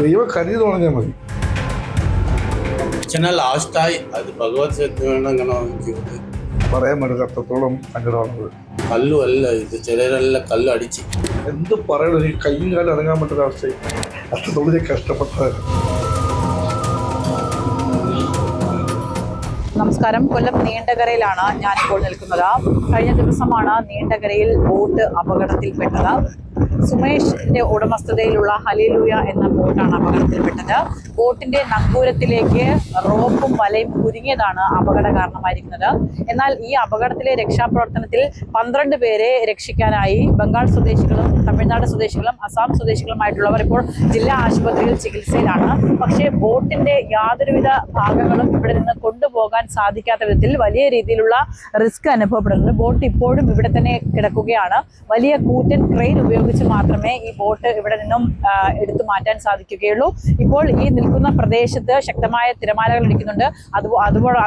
ദൈവം കരുതി പറഞ്ഞാൽ മതി. ലാസ്റ്റായി അത് ഭഗവത് ജീവിതത്തിൽ പറയാൻ പറ്റില്ല, അത്രത്തോളം സങ്കടമാണത്. കല്ലു അല്ല ഇത്, ചിലരെല്ലാം കല്ല് അടിച്ച് എന്ത് പറയണത്, ഈ കയ്യും കാലം ഇറങ്ങാൻ പറ്റുന്ന അവസ്ഥയും അത്രത്തോളം കഷ്ടപ്പെട്ടതാണ്. നമസ്കാരം. കൊല്ലം നീണ്ടകരയിലാണ് ഞാനിപ്പോൾ നിൽക്കുന്നത്. കഴിഞ്ഞ ദിവസമാണ് നീണ്ടകരയിൽ ബോട്ട് അപകടത്തിൽപ്പെട്ടത്. സുമേഷിന്റെ ഉടമസ്ഥതയിലുള്ള ഹല്ലേലൂയ എന്ന ബോട്ടാണ് അപകടത്തിൽപ്പെട്ടത്. ബോട്ടിന്റെ നങ്കൂരത്തിലേക്ക് റോപ്പും വലയും കുരുങ്ങിയതാണ് അപകട കാരണമായിരിക്കുന്നത്. എന്നാൽ ഈ അപകടത്തിലെ രക്ഷാപ്രവർത്തനത്തിൽ 12 പേരെ രക്ഷിക്കാനായി ബംഗാൾ സ്വദേശികളും തമിഴ്നാട് സ്വദേശികളും അസാം സ്വദേശികളുമായിട്ടുള്ളവർ ഇപ്പോൾ ജില്ലാ ആശുപത്രിയിൽ ചികിത്സയിലാണ്. പക്ഷേ ബോട്ടിന്റെ യാതൊരുവിധ ഭാഗങ്ങളും ഇവിടെ നിന്ന് കൊണ്ടുപോകാൻ സാധിക്കാത്ത വിധത്തിൽ വലിയ രീതിയിലുള്ള റിസ്ക് അനുഭവപ്പെടുന്നുണ്ട്. ബോട്ട് ഇപ്പോഴും ഇവിടെ തന്നെ കിടക്കുകയാണ്. വലിയ കൂറ്റൻ ക്രെയിൻ ഉപയോഗിച്ച് മാത്രമേ ഈ ബോട്ട് ഇവിടെ നിന്നും എടുത്തു മാറ്റാൻ സാധിക്കുകയുള്ളൂ. ഇപ്പോൾ ഈ നിൽക്കുന്ന പ്രദേശത്ത് ശക്തമായ തിരമാലകൾ അടിക്കുന്നുണ്ട്.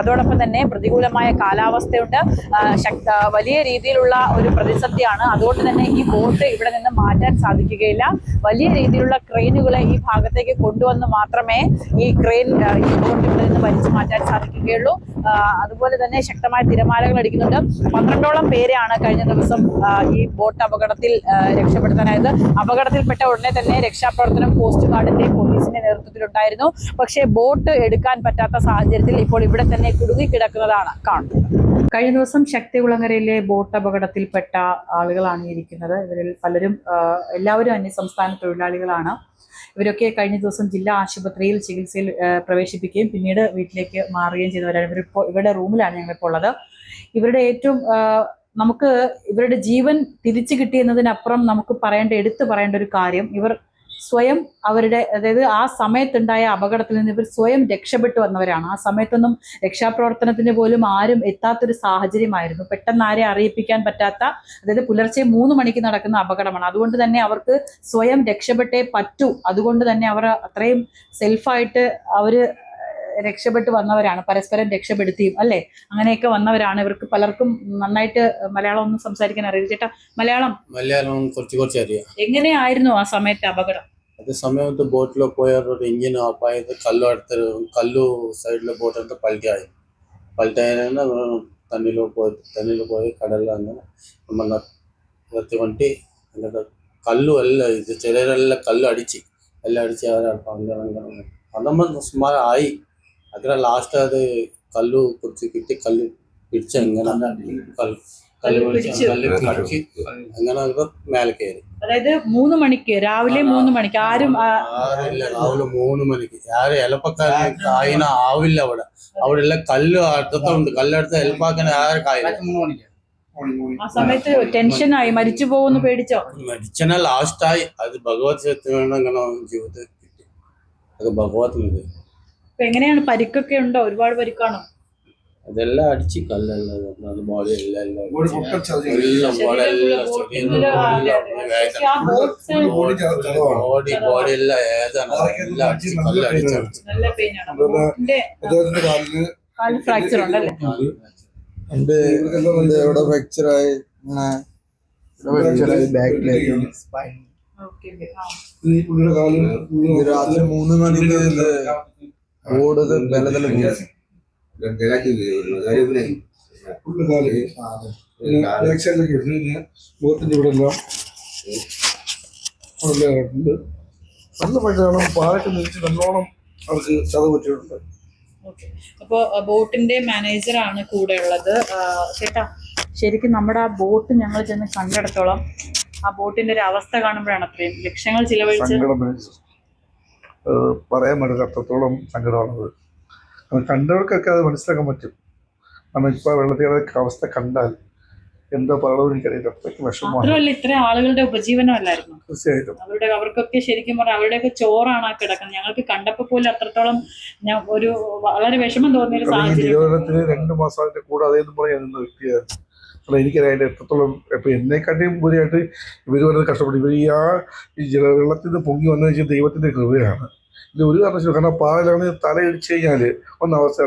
അതോടൊപ്പം തന്നെ പ്രതികൂലമായ കാലാവസ്ഥയുണ്ട്. വലിയ രീതിയിലുള്ള ഒരു പ്രതിസന്ധിയാണ്. അതുകൊണ്ട് തന്നെ ഈ ബോട്ട് ഇവിടെ നിന്ന് മാറ്റാൻ സാധിക്കുകയില്ല. വലിയ രീതിയിലുള്ള ക്രെയിനുകളെ ഈ ഭാഗത്തേക്ക് കൊണ്ടുവന്ന് മാത്രമേ ഈ ബോട്ട് ഇവിടെ നിന്ന് വലിച്ചു മാറ്റാൻ സാധിക്കുകയുള്ളൂ. അതുപോലെ തന്നെ ശക്തമായ തിരമാലകൾ അടിക്കുന്നുണ്ട്. 12ഓളം പേരെയാണ് കഴിഞ്ഞ ദിവസം ഈ ബോട്ട് അപകടത്തിൽ രക്ഷപ്പെടുത്താനായത്. അപകടത്തിൽപ്പെട്ട ഉടനെ തന്നെ രക്ഷാപ്രവർത്തനം കോസ്റ്റ് ഗാർഡിന്റെ പോലീസിന്റെ നേതൃത്വത്തിലുണ്ടായിരുന്നു. പക്ഷേ ബോട്ട് എടുക്കാൻ പറ്റാത്ത സാഹചര്യത്തിൽ ഇപ്പോൾ ഇവിടെ തന്നെ കുടുങ്ങിക്കിടക്കുന്നതാണ് കാണുന്നത്. കഴിഞ്ഞ ദിവസം ശക്തികുളങ്ങരയിലെ ബോട്ട് അപകടത്തിൽപ്പെട്ട ആളുകളാണ് ഇരിക്കുന്നത്. ഇവരിൽ പലരും എല്ലാവരും അന്യസംസ്ഥാന തൊഴിലാളികളാണ്. ഇവരൊക്കെ കഴിഞ്ഞ ദിവസം ജില്ലാ ആശുപത്രിയിൽ ചികിത്സയിൽ പ്രവേശിപ്പിക്കുകയും പിന്നീട് വീട്ടിലേക്ക് മാറുകയും ചെയ്തവരാണ്. ഇവരുടെ റൂമിലാണ് ഞങ്ങളിപ്പോൾ ഉള്ളത്. ഇവരുടെ ഏറ്റവും നമുക്ക് ഇവരുടെ ജീവൻ തിരിച്ചു കിട്ടിയെന്നതിനപ്പുറം നമുക്ക് എടുത്തു പറയേണ്ട ഒരു കാര്യം, ഇവർ സ്വയം അതായത് ആ സമയത്തുണ്ടായ അപകടത്തിൽ നിന്ന് ഇവർ സ്വയം രക്ഷപ്പെട്ടു വന്നവരാണ്. ആ സമയത്തൊന്നും രക്ഷാപ്രവർത്തനത്തിന് പോലും ആരും എത്താത്തൊരു സാഹചര്യമായിരുന്നു. പെട്ടെന്ന് ആരെ അറിയിപ്പിക്കാൻ പറ്റാത്ത, അതായത് പുലർച്ചെ 3 മണിക്ക് നടക്കുന്ന അപകടമാണ്. അതുകൊണ്ട് തന്നെ അവർക്ക് സ്വയം രക്ഷപ്പെട്ടേ പറ്റൂ. അതുകൊണ്ട് തന്നെ അവർ അത്രയും സെൽഫായിട്ട് രക്ഷപ്പെട്ടു വന്നവരാണ്. പരസ്പരം രക്ഷപ്പെടുത്തിയും അല്ലേ, അങ്ങനെയൊക്കെ വന്നവരാണ്. ഇവർക്ക് പലർക്കും നന്നായിട്ട് മലയാളം ഒന്നും സംസാരിക്കാൻ അറിയില്ല. ചേട്ടാ, മലയാളം കുറച്ച് അറിയാം. എങ്ങനെയായിരുന്നു ആ സമയത്തെ അപകടം? അത് സമയത്ത് ബോട്ടിൽ പോയവരുടെ എഞ്ചിൻ ഓഫായത്, കല്ലു സൈഡിൽ ബോട്ട് എടുത്ത് പൾട്ടിയായിരുന്നു. തണ്ണിൽ പോയി കടലിൽ അങ്ങനെ നമ്മൾ നിർത്തിക്കൊണ്ടി. എന്നിട്ട് കല്ലു അല്ല ഇത്, ചിലരെല്ലാം കല്ല് അടിച്ച് നമ്മൾ സുമാരായി. അതിന് ലാസ്റ്റ് അത് കല്ലു കുറച്ച് കിട്ടി, കല്ല് പിടിച്ച് അങ്ങനെ കല്ല് പിടിച്ച് അങ്ങനെ മേലെ കയറി. അതായത് 3 മണിക്ക്, രാവിലെ 3 മണിക്ക് ആരും രാവിലെ 3 മണിക്ക് ആരും എലപ്പക്കാരൻ കായിന ആവില്ല. അവിടെ എല്ലാം കല്ല് അടുത്തുണ്ട്. കല്ലെടുത്ത് എലപ്പാക്കാൻ ആരും കായില്ല. ആ സമയത്ത് ടെൻഷനായി, മരിച്ചു പോകുന്നു പേടിച്ചോ? മരിച്ചന ലാസ്റ്റായി. അത് ഭഗവത് ജീവിതത്തിൽ കിട്ടി. അത് ഭഗവത്. എങ്ങനെയാണ്, പരിക്കൊക്കെ ഉണ്ടോ? ഒരുപാട് പരിക്കാണോ? അതെല്ലാം അടിച്ച് കല്ലെല്ലാം ബോഡി എല്ലാം അടിച്ച് കല്ല് അടിച്ചു. ഫ്രാക്ചർ ഉണ്ടല്ലേ? ഇവിടെ ഫ്രാക്ചറായി, രാത്രി 3 മണിക്ക് ഓടുക ബലതല ബോട്ടിന്റെ ഇവിടെ എല്ലാം നല്ല മഴയാണ്. പാലൊക്കെ നിൽച്ച് നല്ലോണം അവർക്ക് ചത പറ്റിയിട്ടുണ്ട്. അപ്പോൾ ബോട്ടിന്റെ മാനേജറാണ് കൂടെ ഉള്ളത്. ചേട്ടാ, ശരിക്കും നമ്മുടെ ആ ബോട്ട് ഞങ്ങൾ ചെന്ന് കണ്ടിടത്തോളം ആ ബോട്ടിന്റെ ഒരു അവസ്ഥ കാണുമ്പോഴാണ് അത്രയും ലക്ഷങ്ങൾ ചിലവഴിച്ച് പറയാൻ പറ്റില്ല, അത്രത്തോളം സങ്കടമാണത്. കണ്ടവർക്കൊക്കെ അത് മനസ്സിലാക്കാൻ പറ്റും. കാരണം ഇപ്പൊ വെള്ളത്തിലെ അവസ്ഥ കണ്ടാൽ എന്തോ പറയണമെന്ന് എനിക്കറിയില്ല. അത്രയ്ക്ക് വിഷമമാണ്. ഇത്രയും ആളുകളുടെ ഉപജീവനമല്ലായിരുന്നു. തീർച്ചയായിട്ടും അവർക്കൊക്കെ ശരിക്കും പറഞ്ഞാൽ അവരുടെയൊക്കെ ചോറാണ് ആ കിടക്കുന്നത്. ഞങ്ങൾക്ക് കണ്ടപ്പോൾ പോലും അത്രത്തോളം ഒരു വളരെ വിഷമം തോന്നിയ ഒരു സാഹചര്യം. നിരോധനത്തിന് 2 മാസം അതിന്റെ കൂടെ അതേന്ന് പറയാൻ നിന്ന വ്യക്തിയായിരുന്നു. കാരണം എനിക്കറിയാം എത്രത്തോളം. ഇപ്പൊ എന്നെക്കാട്ടിയും ഉപരിയായിട്ട് ഇവർ വളരെ കഷ്ടപ്പെട്ടു. ഇവർ ഈ വെള്ളത്തിൽ നിന്ന് പൊങ്ങി വന്നു വെച്ചാൽ ദൈവത്തിന്റെ കൃപയാണ്. ഇത് ഒരു കാരണവശാലും, കാരണം പാറയിലാണ് തലയിടിച്ചു കഴിഞ്ഞാല് അവസ്ഥ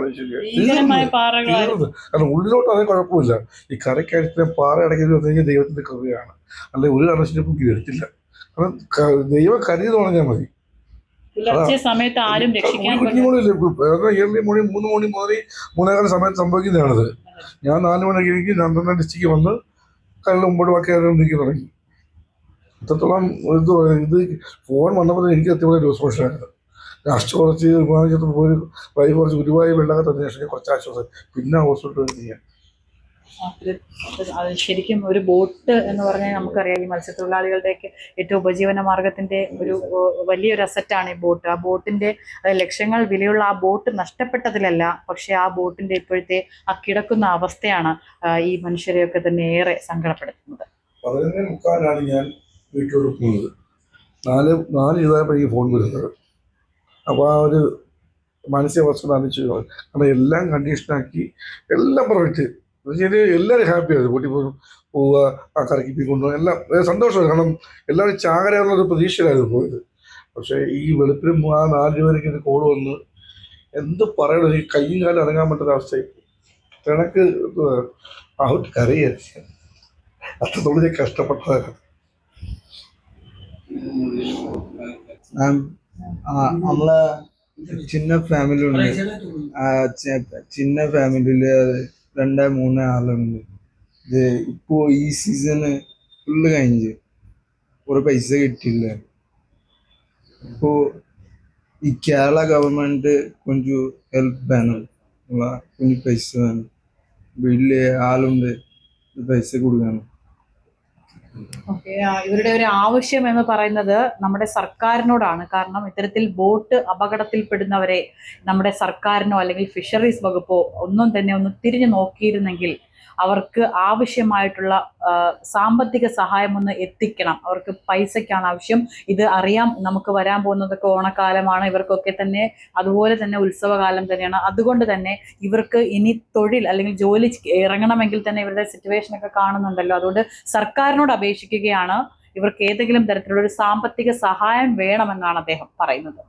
കാരണം ഉള്ളിലോട്ട് അതേ കുഴപ്പമില്ല. ഈ കരയ്ക്കടുത്ത് പാറ അടക്കി വന്നു കഴിഞ്ഞാൽ ദൈവത്തിന്റെ കൃപയാണ്. അല്ലെങ്കിൽ ഒരു കാരണവശാലും പൊങ്ങി വരത്തില്ല. കാരണം ദൈവം കരുതി പറഞ്ഞാൽ മതി. പുലർച്ചെ സമയത്ത് ആരും രക്ഷിക്കാൻ കുഞ്ഞുങ്ങളില്ലേ ഇയർലി മോർണിംഗ് 3 മണി മുതൽ 3:15 സമയത്ത് സംഭവിക്കുന്നതാണിത്. ഞാൻ 4 മണിക്ക് എനിക്ക് നന്ദന ഡിസ്ട്രിക്റ്റ് വന്ന് കല്ലിൽ മുമ്പോട്ട് ബാക്കി നീക്കി തുടങ്ങി. അത്രത്തോളം ഇത് ഫോൺ വന്നപ്പോൾ എനിക്ക് അത്യാവശ്യം ഡിസ്പോഷനായിരുന്നു. ലാസ്റ്റ് കുറച്ച് വിമാനത്തിൽ പോയി വൈകി കുറച്ച് ഗുരുവായൂർ വെള്ളമൊക്കെ തന്നെ ശേഷം കുറച്ച് ആശ്വാസം, പിന്നെ ഹോസ്പിറ്റലിൽ ചെയ്യാൻ. അത് ശരിക്കും ഒരു ബോട്ട് എന്ന് പറഞ്ഞാൽ നമുക്കറിയാം ഈ മത്സ്യത്തൊഴിലാളികളുടെയൊക്കെ ഏറ്റവും ഉപജീവന മാർഗത്തിന്റെ ഒരു വലിയൊരു അസറ്റാണ് ഈ ബോട്ട്. ആ ബോട്ടിന്റെ ലക്ഷങ്ങൾ വിലയുള്ള ആ ബോട്ട് നഷ്ടപ്പെട്ടതിലല്ല, പക്ഷെ ആ ബോട്ടിന്റെ ഇപ്പോഴത്തെ ആ കിടക്കുന്ന അവസ്ഥയാണ് ഈ മനുഷ്യരെയൊക്കെ തന്നെ ഏറെ സങ്കടപ്പെടുത്തുന്നത്. 11:45 ഞാൻ വീട്ടിലോട്ട് പോകുന്നത്. 4 ചെയ്തപ്പോൾ എനിക്ക് ഫോൺ വരുന്നത്. അപ്പോൾ ആ ഒരു മാനസികാവസ്ഥ ആലോചിച്ചു. കാരണം എല്ലാം കണ്ടീഷനാക്കി, എല്ലാം പെർഫെക്റ്റ്. എല്ലാവരും ഹാപ്പിയായിരുന്നു. കൂട്ടി പോവുക, ആ കറക്കി കൊണ്ടുപോകുക, എല്ലാം സന്തോഷമായിരുന്നു. കാരണം എല്ലാവരും ചാകരയുള്ളൊരു പ്രതീക്ഷയിലായിരുന്നു പോയത്. പക്ഷേ ഈ വെളുപ്പിനും ആ 4 രൂപയ്ക്ക് ഒരു കോള് വന്ന് എന്ത് പറയണോ, ഈ കയ്യും കാലം ഇറങ്ങാൻ പറ്റുന്ന കണക്ക് ഔട്ട് കറിയായിരുന്നു. അത്രത്തോളം ഞാൻ കഷ്ടപ്പെട്ടതാണ്. നമ്മളെ ചിന്ന ഫാമിലി ഉണ്ട്. ചിന്ന ഫാമിലിയില് 2-3 ആളുണ്ട്. ഇത് ഇപ്പോ ഈ സീസണ് ഫുള്ള് കഴിഞ്ഞ് ഒരു പൈസ കിട്ടിയില്ല. ഇപ്പോ ഈ കേരള ഗവൺമെന്റ് കൊഞ്ചം ഹെൽപ്പ് വേണം, കൊഞ്ചം പൈസ വേണം. വീട്ടില് ആളുണ്ട്, പൈസ കൊടുക്കണം. ഓക്കെ, ഇവരുടെ ഒരു ആവശ്യം എന്ന് പറയുന്നത് നമ്മുടെ സർക്കാരിനോടാണ്. കാരണം ഇത്തരത്തിൽ ബോട്ട് അപകടത്തിൽപ്പെടുന്നവരെ നമ്മുടെ സർക്കാരിനോ അല്ലെങ്കിൽ ഫിഷറീസ് വകുപ്പോ ഒന്നും തന്നെ ഒന്ന് തിരിഞ്ഞു നോക്കിയിരുന്നെങ്കിൽ അവർക്ക് ആവശ്യമായിട്ടുള്ള സാമ്പത്തിക സഹായം ഒന്ന് എത്തിക്കണം. അവർക്ക് പൈസയ്ക്കാണ് ആവശ്യം. ഇത് അറിയാം, നമുക്ക് വരാൻ പോകുന്നതൊക്കെ ഓണക്കാലമാണ്, ഇവർക്കൊക്കെ തന്നെ അതുപോലെ തന്നെ ഉത്സവകാലം തന്നെയാണ്. അതുകൊണ്ട് തന്നെ ഇവർക്ക് ഇനി തൊഴിൽ അല്ലെങ്കിൽ ജോലി ഇറങ്ങണമെങ്കിൽ തന്നെ ഇവരുടെ സിറ്റുവേഷനൊക്കെ കാണുന്നുണ്ടല്ലോ. അതുകൊണ്ട് സർക്കാരിനോട് അപേക്ഷിക്കുകയാണ്, ഇവർക്ക് ഏതെങ്കിലും തരത്തിലുള്ള ഒരു സാമ്പത്തിക സഹായം വേണമെന്നാണ് അദ്ദേഹം പറയുന്നത്.